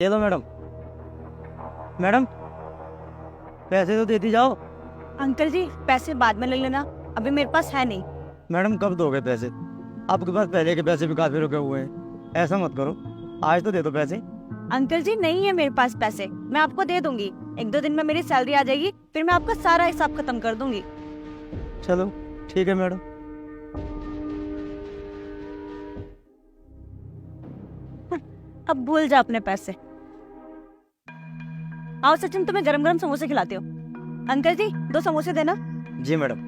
दे दो madam. Madam पैसे तो देती जाओ। अंकल जी पैसे बाद में ले लेना, अभी मेरे पास है नहीं। मैडम कब दोगे पैसे? आपके पास पहले के पैसे भी काफी रुके हुए हैं, ऐसा मत करो, आज तो दे दो पैसे। अंकल जी नहीं है मेरे पास पैसे, मैं आपको दे दूंगी। 1-2 दिन में मेरी सैलरी आ जाएगी, फिर मैं आपका सारा हिसाब खत्म कर दूंगी। चलो ठीक है मैडम। अब भूल जा अपने पैसे। आओ सचिन, तुम्हें गरम गरम समोसे खिलाती हूँ। अंकल जी 2 समोसे देना। जी मैडम।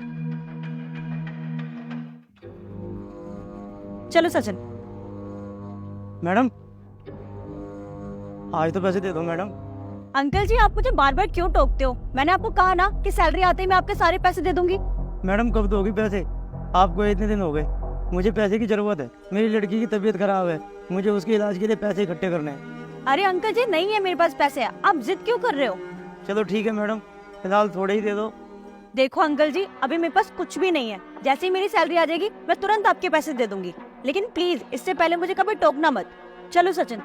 चलो सचिन। मैडम आज तो पैसे दे दो मैडम। अंकल जी आप मुझे बार बार क्यों टोकते हो? मैंने आपको कहा ना कि सैलरी आते ही मैं आपके सारे पैसे दे दूंगी। मैडम कब दोगी पैसे? आपको इतने दिन हो गए, मुझे पैसे की जरूरत है। मेरी लड़की की तबीयत खराब है, मुझे उसके इलाज के लिए पैसे इकट्ठे करने हैं। अरे अंकल जी नहीं है मेरे पास पैसे, आप जिद क्यों कर रहे हो? चलो ठीक है मैडम, फिलहाल थोड़े ही दे दो। देखो अंकल जी अभी मेरे पास कुछ भी नहीं है, जैसे ही मेरी सैलरी आ जाएगी मैं तुरंत आपके पैसे दे दूंगी, लेकिन प्लीज इससे पहले मुझे कभी टोकना मत। चलो सचिन।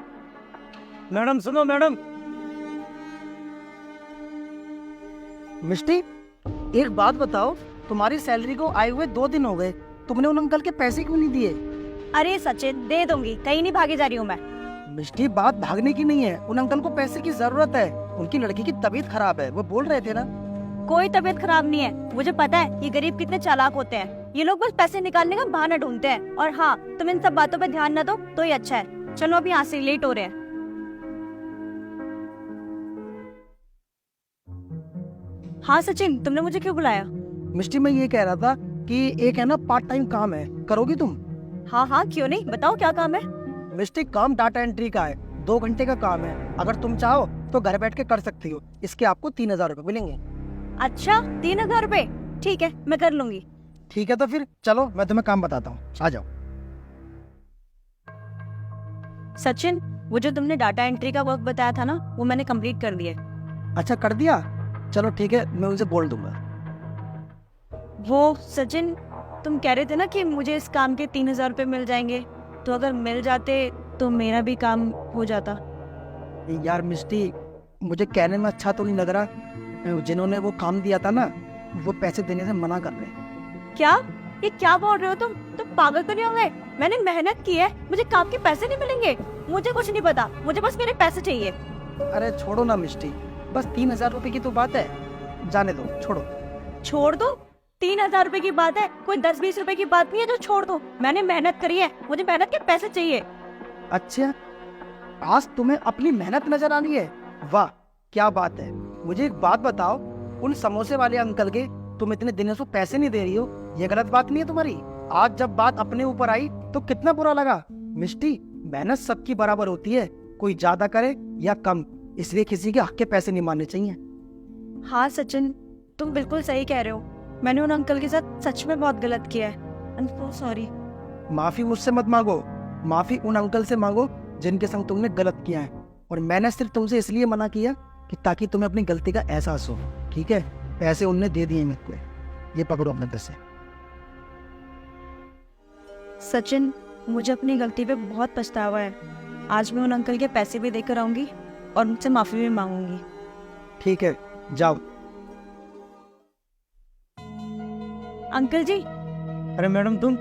मैडम सुनो मैडम। मिष्टी, एक बात बताओ, तुम्हारी सैलरी को आए हुए 2 दिन हो गए, तुमने उन अंकल के पैसे क्यों नहीं दिए? अरे सचिन दे दूंगी, कहीं नहीं भागी जा रही हूँ मैं। मिष्टी बात भागने की नहीं है, उन अंकल को पैसे की जरूरत है, उनकी लड़की की तबीयत खराब है, वो बोल रहे थे ना। कोई तबीयत खराब नहीं है, मुझे पता है ये गरीब कितने चालाक होते हैं। ये लोग बस पैसे निकालने का बहाना ढूंढते हैं। और हाँ, तुम इन सब बातों पे ध्यान न दो तो ही अच्छा है। चलो अभी यहाँ से लेट हो रहे हैं। हाँ सचिन, तुमने मुझे क्यों बुलाया? मिष्टी मैं ये कह रहा था कि एक है ना पार्ट टाइम काम है, करोगी तुम? हाँ हाँ क्यों नहीं, बताओ क्या काम है? मिष्टी काम डाटा एंट्री का है, 2 घंटे का काम है, अगर तुम चाहो तो घर बैठ के कर सकती हो, इसके आपको 3000 रुपए मिलेंगे। अच्छा 3000 रुपए, ठीक है मैं कर लूंगी। ठीक है तो फिर चलो मैं तुम्हें काम बताता हूँ, आ जाओ। सचिन वो जो तुमने डाटा एंट्री का वर्क बताया था ना, वो मैंने कंप्लीट कर दिया। अच्छा कर दिया, चलो ठीक है मैं उनसे बोल दूंगा। वो सचिन तुम कह रहे थे ना कि मुझे इस काम के 3000 रुपए मिल जाएंगे, तो अगर मिल जाते तो मेरा भी काम हो जाता। यार मिष्टी, मुझे कहने में अच्छा तो नहीं लग रहा, जिन्होंने वो काम दिया था ना वो पैसे देने से मना कर रहे हैं। क्या? ये क्या बोल रहे हो तुम पागल तो नहीं हो गए? मैंने मेहनत की है, मुझे काम के पैसे नहीं मिलेंगे? मुझे कुछ नहीं पता, मुझे बस मेरे पैसे चाहिए। अरे छोड़ो ना मिष्टी, बस 3000 रुपए की तो बात है, जाने दो, छोड़ो। छोड़ दो? 3000 रुपए की बात है, कोई 10-20 रुपए की बात नहीं है जो छोड़ दो। मैंने मेहनत करी है, मुझे मेहनत के पैसे चाहिए। अच्छा, आज तुम्हें अपनी मेहनत नजर आ रही है, वाह क्या बात है। मुझे एक बात बताओ, उन समोसे वाले अंकल के तुम इतने दिनों से पैसे नहीं दे रही हो, ये गलत बात नहीं है तुम्हारी? आज जब बात अपने ऊपर आई तो कितना बुरा लगा। मिष्टी मेहनत सबकी बराबर होती है, कोई ज्यादा करे या कम, इसलिए किसी के हक के पैसे नहीं मानने चाहिए। हाँ सचिन तुम बिल्कुल सही कह रहे हो, मैंने उन अंकल के साथ सच में बहुत गलत किया है। I am so sorry. माफी मुझसे मत मांगो, माफी उन अंकल से मांगो जिनके संग तुमने गलत किया है, और मैंने सिर्फ तुमसे इसलिए मना किया कि ताकि तुम्हें अपनी गलती का एहसास हो। ठीक है, पैसे उनने दे दिए मेरे को, ये पकड़ो अपने पैसे। सचिन मुझे अपनी गलती पे बहुत पछतावा है, आज मैं उन अंकल के पैसे भी देकर आऊंगी और उनसे माफी भी मांगूंगी। ठीक है जाओ। अंकल जी। अरे मैडम तुम?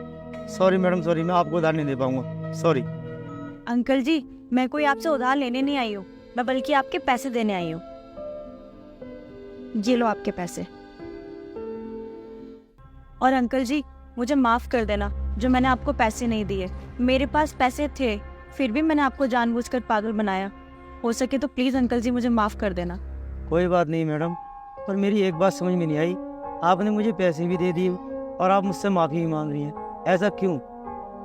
सॉरी मैडम सॉरी, मैं आपको उधार नहीं दे पाऊंगा, सॉरी। अंकल जी मैं कोई आपसे उधार लेने नहीं आई हूँ, मैं बल्कि आपके पैसे देने आई हूँ। ये लो आपके पैसे। और अंकल जी मुझे माफ कर देना जो मैंने आपको पैसे नहीं दिए। मेरे पास पैसे थे, फिर भी मैंने आपको जानबूझकर पागल बनाया। हो सके तो प्लीज अंकल जी मुझे माफ कर देना। कोई बात नहीं मैडम, पर मेरी एक बात समझ में नहीं आई, आपने मुझे पैसे भी दे दिए और आप मुझसे माफ़ी भी मांग रही हैं, ऐसा क्यों?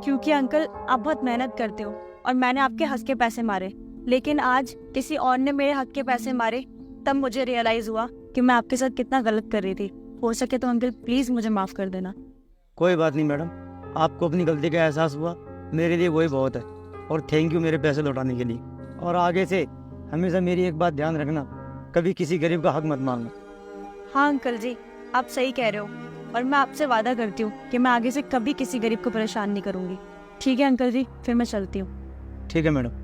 क्योंकि अंकल आप बहुत मेहनत करते हो और मैंने आपके हक के पैसे मारे, लेकिन आज किसी और ने मेरे हक के पैसे मारे, तब मुझे रियलाइज हुआ कि मैं आपके साथ कितना गलत कर रही थी। हो सके तो अंकल प्लीज मुझे माफ कर देना। कोई बात नहीं मैडम, आपको अपनी गलती का एहसास हुआ, मेरे लिए वही बहुत है। और थैंक यू मेरे पैसे लौटाने के लिए। और आगे से हमेशा मेरी एक बात ध्यान रखना, कभी किसी गरीब का हक मत मांगना। हाँ अंकल जी आप सही कह रहे हो, और मैं आपसे वादा करती हूँ कि मैं आगे से कभी किसी गरीब को परेशान नहीं करूँगी। ठीक है अंकल जी, फिर मैं चलती हूँ। ठीक है मैडम।